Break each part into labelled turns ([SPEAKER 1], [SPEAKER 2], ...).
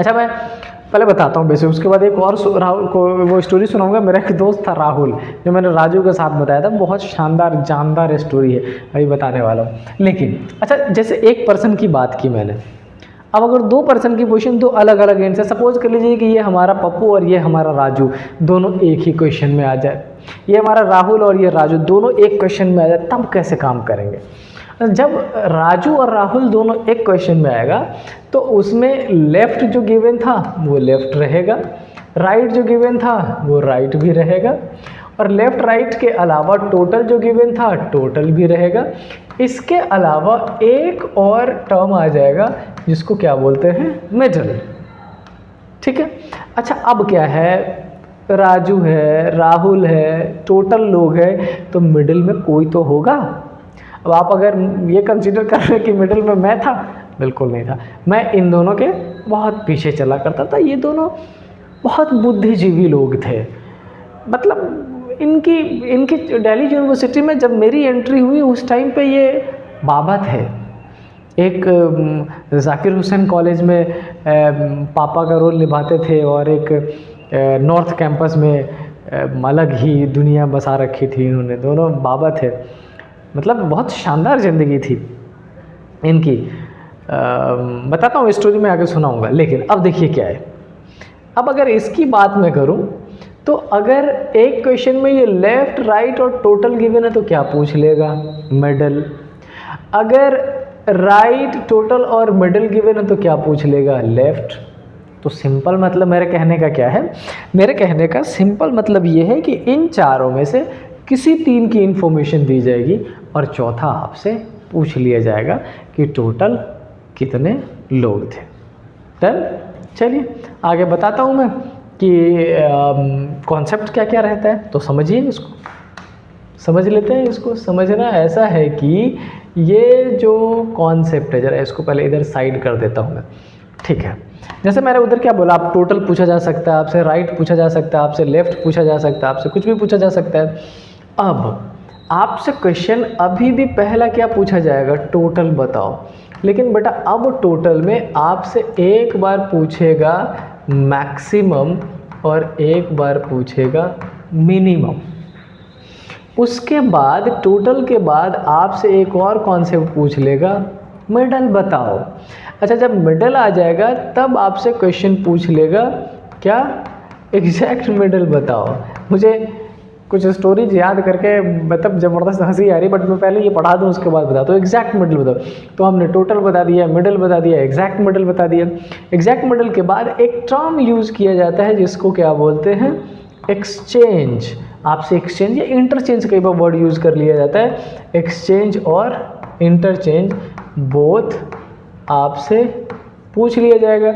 [SPEAKER 1] अच्छा, मैं पहले बताता हूँ बेसिक, उसके बाद एक और राहुल को वो स्टोरी सुनाऊंगा। मेरा एक दोस्त था राहुल, जो मैंने राजू के साथ बताया था, बहुत शानदार जानदार स्टोरी है, अभी बताने वाला हूँ। लेकिन अच्छा, जैसे एक पर्सन की बात की मैंने, अब अगर दो पर्सन की पोजीशन, दो अलग अलग आंसर, सपोज कर लीजिए कि ये हमारा पप्पू और ये हमारा राजू, दोनों एक ही क्वेश्चन में आ जाए, ये हमारा राहुल और ये राजू दोनों एक क्वेश्चन में आ जाए, तब कैसे काम करेंगे? जब राजू और राहुल दोनों एक क्वेश्चन में आएगा तो उसमें लेफ्ट जो गिवन था वो लेफ्ट रहेगा, राइट जो गिवन था वो राइट भी रहेगा, और लेफ्ट राइट के अलावा टोटल जो गिवन था टोटल भी रहेगा। इसके अलावा एक और टर्म आ जाएगा जिसको क्या बोलते हैं, मिडल। ठीक है। अच्छा, अब क्या है, राजू है, राहुल है, टोटल लोग है, तो मिडिल में कोई तो होगा। अब आप अगर ये कंसीडर कर रहे हैं कि मिडिल में मैं था, बिल्कुल नहीं था। मैं इन दोनों के बहुत पीछे चला करता था। ये दोनों बहुत बुद्धिजीवी लोग थे। मतलब इनकी दिल्ली यूनिवर्सिटी में जब मेरी एंट्री हुई उस टाइम पे ये बाबा थे। एक जाकिर हुसैन कॉलेज में पापा का रोल निभाते थे, और एक नॉर्थ कैंपस में अलग ही दुनिया बसा रखी थी इन्होंने। दोनों बाबा थे। मतलब बहुत शानदार ज़िंदगी थी इनकी। बताता हूँ, स्टोरी में आगे सुनाऊंगा। लेकिन अब देखिए क्या है, अब अगर इसकी बात मैं करूँ तो अगर एक क्वेश्चन में ये लेफ्ट राइट और टोटल गिवन है तो क्या पूछ लेगा, मिडल। अगर राइट टोटल और मिडल गिवन है तो क्या पूछ लेगा, लेफ्ट। तो सिंपल मतलब मेरे कहने का क्या है, मेरे कहने का सिंपल मतलब ये है कि इन चारों में से किसी तीन की इन्फॉर्मेशन दी जाएगी और चौथा आपसे पूछ लिया जाएगा कि टोटल कितने लोग थे। डन। चलिए आगे बताता हूँ मैं कि कॉन्सेप्ट क्या क्या रहता है, तो समझिए इसको, समझ लेते हैं इसको। समझना ऐसा है कि ये जो कॉन्सेप्ट है, जरा इसको पहले इधर साइड कर देता हूँ मैं। ठीक है, जैसे मैंने उधर क्या बोला, आप टोटल पूछा जा सकता है, आपसे राइट पूछा जा सकता है, आपसे लेफ्ट पूछा जा सकता है, आपसे कुछ भी पूछा जा सकता है। अब आपसे क्वेश्चन अभी भी पहला क्या पूछा जाएगा, टोटल बताओ। लेकिन बेटा अब टोटल में आपसे एक बार पूछेगा मैक्सिमम और एक बार पूछेगा मिनिमम। उसके बाद टोटल के बाद आपसे एक और कॉन्सेप्ट पूछ लेगा, मिडल बताओ। अच्छा, जब मिडल आ जाएगा तब आपसे क्वेश्चन पूछ लेगा क्या, एग्जैक्ट मिडल बताओ। मुझे कुछ स्टोरीज याद करके मतलब ज़बरदस्त हंसी आ रही, बट मैं पहले ये पढ़ा दूँ उसके बाद बताता हूँ। एग्जैक्ट मिडल बताओ, तो हमने टोटल बता दिया, मिडल बता दिया, एग्जैक्ट मिडल बता दिया। एग्जैक्ट मिडल के बाद एक टर्म यूज़ किया जाता है जिसको क्या बोलते हैं, एक्सचेंज। आपसे एक्सचेंज या इंटरचेंज कई बार वर्ड यूज़ कर लिया जाता है। एक्सचेंज और इंटरचेंज बोथ आपसे पूछ लिया जाएगा,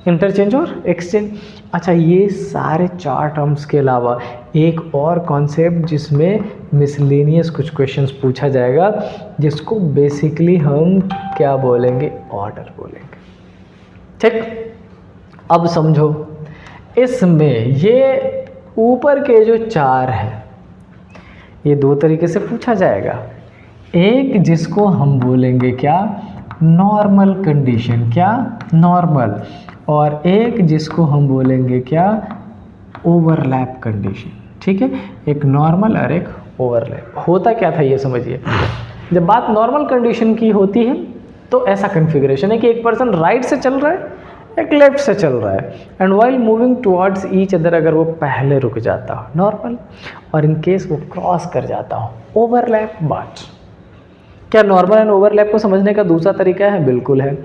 [SPEAKER 1] इंटरचेंज और एक्सचेंज। अच्छा, ये सारे चार टर्म्स के अलावा एक और कॉन्सेप्ट जिसमें मिसलेनियस कुछ क्वेश्चंस पूछा जाएगा, जिसको बेसिकली हम क्या बोलेंगे, ऑर्डर बोलेंगे। ठीक, अब समझो, इसमें ये ऊपर के जो चार है ये दो तरीके से पूछा जाएगा। एक जिसको हम बोलेंगे क्या, नॉर्मल कंडीशन, क्या नॉर्मल, और एक जिसको हम बोलेंगे क्या, ओवरलैप कंडीशन। ठीक है, एक नॉर्मल और एक ओवरलैप। होता क्या था ये समझिए, जब बात नॉर्मल कंडीशन की होती है तो ऐसा कन्फिग्रेशन है कि एक पर्सन राइट से चल रहा है, एक लेफ्ट से चल रहा है, and while moving towards each other, अगर वो पहले रुक जाता हो नॉर्मल, और इन केस वो क्रॉस कर जाता हो ओवरलैप। बात क्या नॉर्मल एंड ओवरलैप को समझने का दूसरा तरीका है, बिल्कुल है।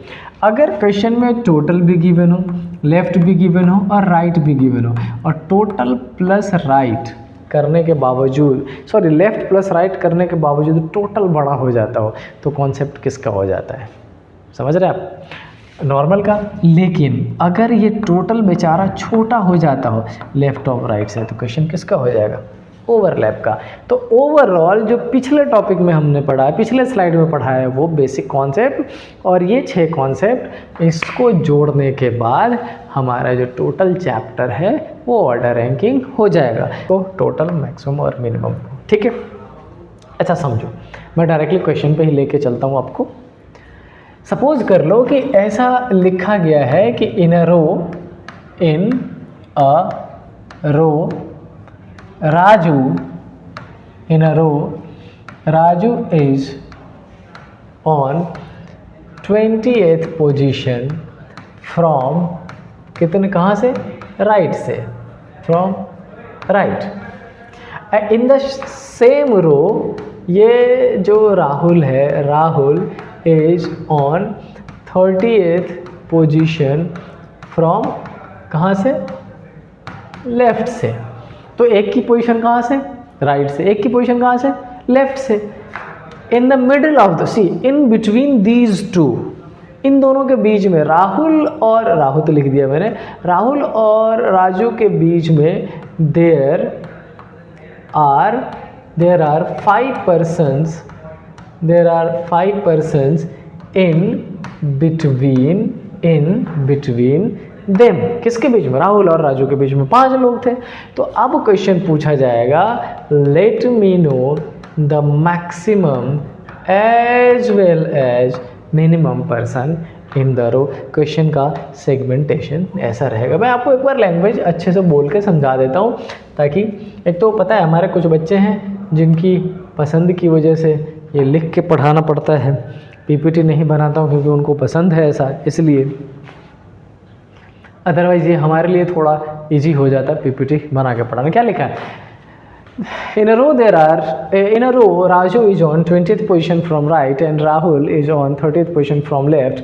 [SPEAKER 1] अगर क्वेश्चन में टोटल भी गिवन हो, लेफ्ट भी गिवन हो और राइट भी गिवन हो, और टोटल प्लस राइट करने के बावजूद, सॉरी लेफ्ट प्लस राइट करने के बावजूद टोटल बड़ा हो जाता हो, तो कॉन्सेप्ट किसका हो जाता है, समझ रहे आप, नॉर्मल का। लेकिन अगर ये टोटल बेचारा छोटा हो जाता हो लेफ्ट और राइट से, तो क्वेश्चन किसका हो जाएगा, ओवरलैप का। तो ओवरऑल जो पिछले टॉपिक में हमने पढ़ा है, पिछले स्लाइड में पढ़ा है, वो बेसिक कॉन्सेप्ट और ये 6 कॉन्सेप्ट, इसको जोड़ने के बाद हमारा जो टोटल चैप्टर है वो ऑर्डर रैंकिंग हो जाएगा। तो टोटल, मैक्सिमम और मिनिमम। ठीक है, अच्छा समझो, मैं डायरेक्टली क्वेश्चन पे ही लेके चलता हूँ आपको। सपोज कर लो कि ऐसा लिखा गया है कि in a row Raju is on 20th position from कितने, कहाँ से, राइट से, from right. In the same row ये जो राहुल है, Rahul is on 30th position from कहाँ से, लेफ्ट से। तो एक की पोजीशन कहाँ से, राइट से, एक की पोजीशन कहाँ से, लेफ्ट से। In the middle of the sea, in between these two, in दोनों के बीच में, राहुल तो लिख दिया मैंने, राहुल और राजू के बीच में there are 5 persons in between them। किसके बीच में, राहुल और राजू के बीच में 5 लोग थे। तो अब क्वेश्चन पूछा जाएगा, let me know the maximum as well as minimum person in the row. Question का सेगमेंटेशन ऐसा रहेगा। मैं आपको एक बार लैंग्वेज अच्छे से बोल के समझा देता हूँ, ताकि एक तो पता है हमारे कुछ बच्चे हैं जिनकी पसंद की वजह से ये लिख के पढ़ाना पड़ता है, पीपीटी नहीं बनाता हूँ क्योंकि उनको पसंद है ऐसा, इसलिए। अदरवाइज़ ये हमारे लिए थोड़ा इजी हो जाता है पीपीटी बना के पढ़ाना। क्या लिखा है, in a row Raju is on 20th position from right and Rahul is on 30th position from left.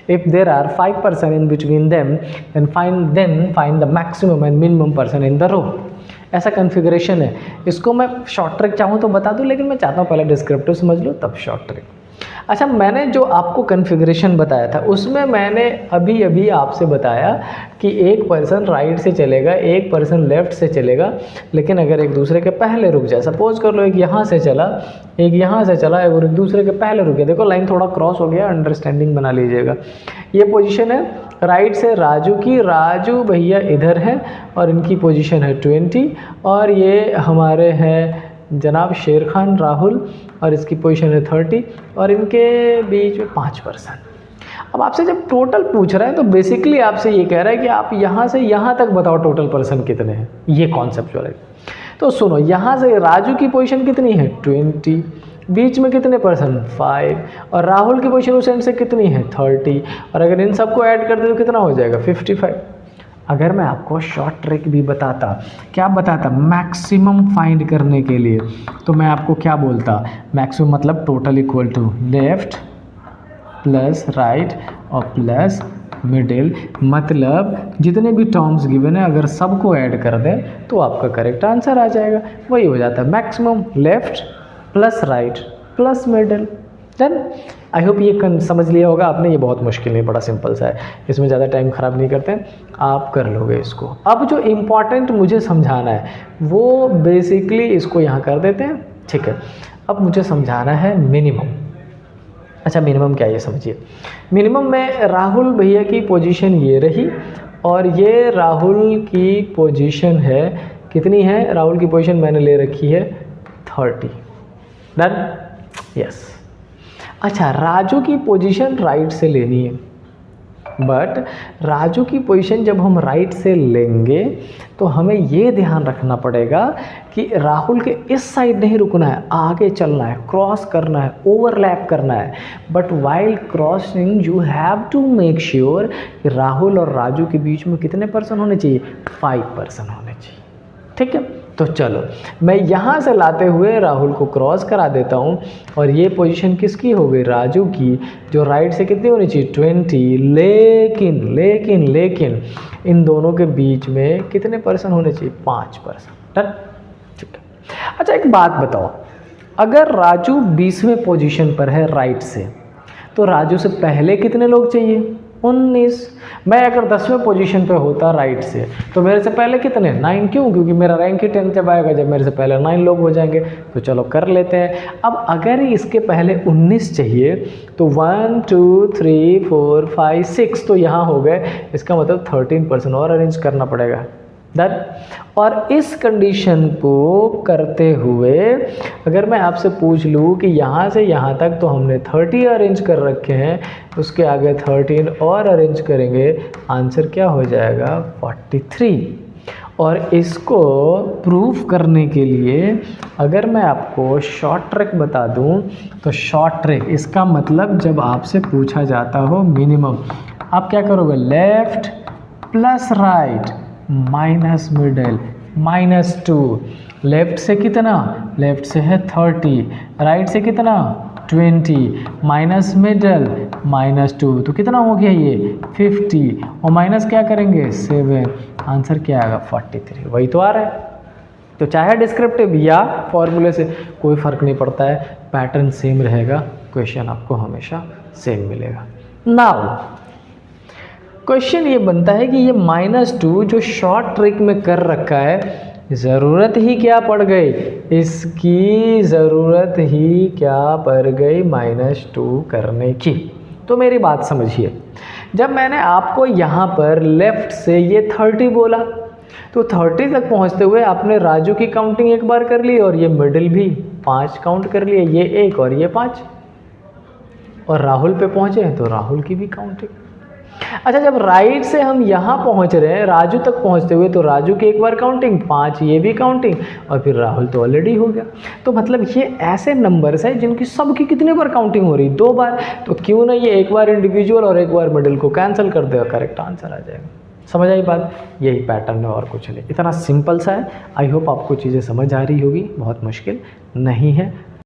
[SPEAKER 1] If there are 5 persons in between them, then find the maximum and minimum person in the row। ऐसा configuration है। इसको मैं short trick चाहूँ तो बता दूँ, लेकिन मैं चाहता हूँ पहले डिस्क्रिप्टिव समझ लो तब शॉर्ट ट्रिक। अच्छा, मैंने जो आपको कन्फिगरेशन बताया था उसमें मैंने अभी आपसे बताया कि एक पर्सन राइट से चलेगा, एक पर्सन लेफ़्ट से चलेगा, लेकिन अगर एक दूसरे के पहले रुक जाए, सपोज कर लो एक यहाँ से चला, एक यहाँ से चला और एक दूसरे के पहले रुक गया, देखो लाइन थोड़ा क्रॉस हो गया, अंडरस्टैंडिंग बना लीजिएगा। ये पोजीशन है राइट से राजू की, राजू भैया इधर है और इनकी पोजीशन है 20, और ये हमारे हैं जनाब शेर खान राहुल और इसकी पोजीशन है 30, और इनके बीच में 5 पर्सन। अब आपसे जब टोटल पूछ रहा है तो बेसिकली आपसे ये कह रहा है कि आप यहाँ से यहाँ तक बताओ टोटल पर्सन कितने हैं, ये कॉन्सेप्चुअल है। तो सुनो, यहाँ से राजू की पोजीशन कितनी है 20, बीच में कितने पर्सन 5, और राहुल की पोजीशन उस एंड से कितनी है 30, और अगर इन सबको ऐड कर दे तो कितना हो जाएगा 55। अगर मैं आपको शॉर्ट ट्रिक भी बताता, क्या बताता, मैक्सिमम फाइंड करने के लिए, तो मैं आपको क्या बोलता, मैक्सिमम मतलब total equal to left plus right और प्लस मिडिल, मतलब जितने भी टर्म्स गिवन है अगर सबको ऐड कर दें तो आपका करेक्ट आंसर आ जाएगा। वही हो जाता है maximum left plus right plus middle. Done. I hope ये समझ लिया होगा आपने। ये बहुत मुश्किल नहीं, बड़ा सिंपल सा है, इसमें ज़्यादा टाइम ख़राब नहीं करते हैं, आप कर लोगे इसको। अब जो इम्पॉर्टेंट मुझे समझाना है वो बेसिकली इसको यहाँ कर देते हैं, ठीक है। अब मुझे समझाना है मिनिमम। अच्छा, मिनिमम क्या है ये समझिए। मिनिमम में राहुल भैया की पोजीशन ये रही और ये राहुल की पोजीशन है, कितनी है, राहुल की पोजीशन मैंने ले रखी है 30। Done, yes. अच्छा, राजू की पोजीशन राइट से लेनी है, बट राजू की पोजीशन जब हम राइट से लेंगे तो हमें ये ध्यान रखना पड़ेगा कि राहुल के इस साइड नहीं रुकना है, आगे चलना है, क्रॉस करना है, ओवरलैप करना है। But while crossing you have to make sure कि राहुल और राजू के बीच में कितने पर्सन होने चाहिए, 5 पर्सन होने चाहिए, ठीक है। तो चलो मैं यहाँ से लाते हुए राहुल को क्रॉस करा देता हूँ और ये पोजीशन किसकी हो गई, राजू की, जो राइट से कितनी होनी चाहिए 20। लेकिन लेकिन लेकिन इन दोनों के बीच में कितने पर्सन होने चाहिए, 5 पर्सन। डन, ठीक है। अच्छा, एक बात बताओ, अगर राजू 20वें पोजीशन पर है राइट से, तो राजू से पहले कितने लोग चाहिए, 19। मैं अगर 10वें पोजीशन पे होता राइट से तो मेरे से पहले कितने, 9। क्यों, क्योंकि मेरा रैंक ही 10 जब आएगा जब मेरे से पहले 9 लोग हो जाएंगे। तो चलो कर लेते हैं। अब अगर इसके पहले 19 चाहिए तो 1 2 3 4 5 6 तो यहाँ हो गए, इसका मतलब 13 पर्सन और अरेंज करना पड़ेगा। डन। और इस कंडीशन को करते हुए अगर मैं आपसे पूछ लूँ कि यहाँ से यहाँ तक तो हमने 30 अरेंज कर रखे हैं, उसके आगे 13 और अरेंज करेंगे, आंसर क्या हो जाएगा 43। और इसको प्रूफ करने के लिए अगर मैं आपको शॉर्ट ट्रिक बता दूं तो शॉर्ट ट्रिक इसका मतलब जब आपसे पूछा जाता हो मिनिमम, आप क्या करोगे, left plus right minus middle -2। Left से कितना, लेफ्ट से है 30, राइट से कितना 20, माइनस मिडल -2, तो कितना हो गया ये 50, और माइनस क्या करेंगे 7, आंसर क्या आएगा 43। वही तो आ रहा है। तो चाहे डिस्क्रिप्टिव या फॉर्मूले से कोई फ़र्क नहीं पड़ता है, पैटर्न सेम रहेगा, क्वेश्चन आपको हमेशा सेम मिलेगा। नाउ क्वेश्चन ये बनता है कि ये -2 जो शॉर्ट ट्रिक में कर रखा है, ज़रूरत ही क्या पड़ गई, इसकी ज़रूरत ही क्या पड़ गई -2 करने की। तो मेरी बात समझिए, जब मैंने आपको यहाँ पर लेफ़्ट से ये 30 बोला तो 30 तक पहुँचते हुए आपने राजू की काउंटिंग एक बार कर ली और ये मिडिल भी 5 काउंट कर लिए, ये 1 और ये 5, और राहुल पे पहुँचे हैं तो राहुल की भी काउंटिंग। अच्छा, जब राइट से हम यहाँ पहुँच रहे हैं राजू तक पहुँचते हुए तो राजू की एक बार काउंटिंग, 5 ये भी काउंटिंग, और फिर राहुल तो ऑलरेडी हो गया। तो मतलब ये ऐसे नंबर्स हैं जिनकी सबकी कितने बार काउंटिंग हो रही, 2 बार, तो क्यों ना ये एक बार इंडिविजुअल और एक बार मिडिल को कैंसिल कर दे और करेक्ट आंसर आ जाएगा। समझ आई बात, यही पैटर्न है और कुछ नहीं, इतना सिंपल सा है। आई होप आपको चीज़ें समझ आ रही होगी, बहुत मुश्किल नहीं है।